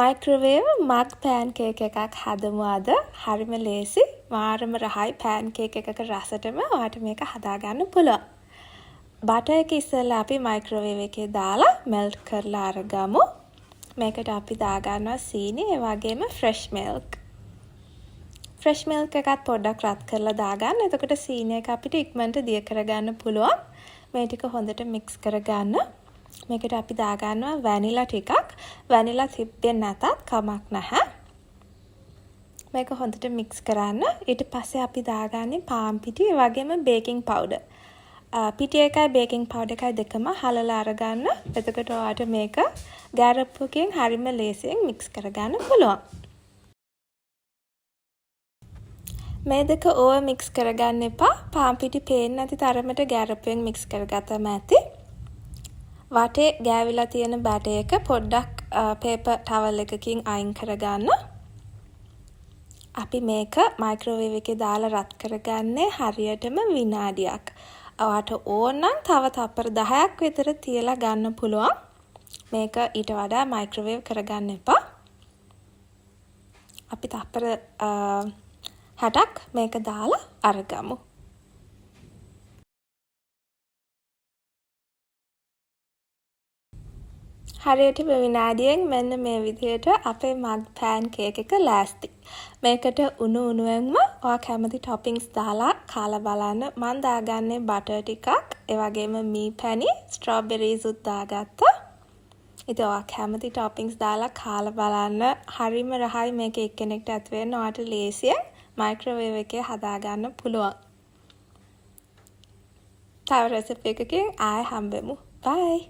Microwave මග් pancake එකක් හදමු අද. හරිම ලේසි. මාරම රහයි පෑන්කේක් එකක රසටම ඔයාට මේක හදාගන්න පුළුවන්. බටර් එක ඉස්සෙල්ලා අපි මයික්‍රෝවේව් එකේ දාලා මෙල්ට් කරලා අරගමු. මේකට අපි දාගන්නවා සීනි, ඒ වගේම ෆ්‍රෙෂ් මිල්ක්. ෆ්‍රෙෂ් මිල්ක් එකත් පොඩ්ඩක් රත් කරලා දාගන්න. එතකොට සීනි එක අපිට ඉක්මනට දිය කරගන්න පුළුවන්. මේ ටික හොඳට මික්ස් කරගන්න. මේකට අපි දාගන්නවා වැනිලා ටිකක්. වැනිලා තිබ්බේ නැතත් කමක් නැහැ. මේක හොඳට මික්ස් කරන්න. ඊට පස්සේ අපි දාගන්නේ පාන් පිටි, ඒ වගේම බේකින් පවුඩර්. පිටි එකයි බේකින් පවුඩර් එකයි දෙකම හලලා අරගන්න. එතකොට ඔයාලට මේක ගැරප්පුවකින් හරිම ලේසියෙන් මික්ස් කරගන්න පුළුවන්. මේ දෙක ඕව මික්ස් කරගන්න එපා. පාන් පිටි පේන්නේ නැති තරමට ගැරප්පුවෙන් මික්ස් කරගත්තම ඇති. වටේ ගෑවිලා තියෙන බැටර් එක පොඩ්ඩක් පේපර් ටවල් එකකින් අයින් කරගන්න. අපි මේක මයික්‍රෝවේව් එකේ දාලා රත් කරගන්නේ හරියටම විනාඩියක්. ඔයාට ඕන නම් තව තප්පර 10ක් විතර තියලා ගන්න පුළුවන්. මේක ඊට වඩා මයික්‍රෝවේව් කරගන්න එපා. අපි තප්පර 60ක් මේක දාලා අරගමු. හරියටම විනාඩියෙන් මෙන්න මේ විදිහට අපේ මග් පෑන් කේක් එක ලෑස්ති. මේකට උණු උණුවෙන්ම ඔයා කැමති ටොපින්ග්ස් දාලා කාලා බලන්න. මම දාගන්නේ බටර් ටිකක්, ඒ වගේම මී පැණි, ස්ට්‍රෝබෙරිස් උත් දාගත්තා. ඉතින් ඔයා කැමති ටොපින්ග්ස් දාලා කාලා බලන්න. හරිම රහයි. මේක එක්කෙනෙක්ට ඇති වෙන්න ඔයාට ලේසියෙන් මයික්‍රෝවේව් එකේ හදාගන්න පුළුවන්. තව රෙසිපි එකකින් ආයෙ හම්බෙමු. බයි.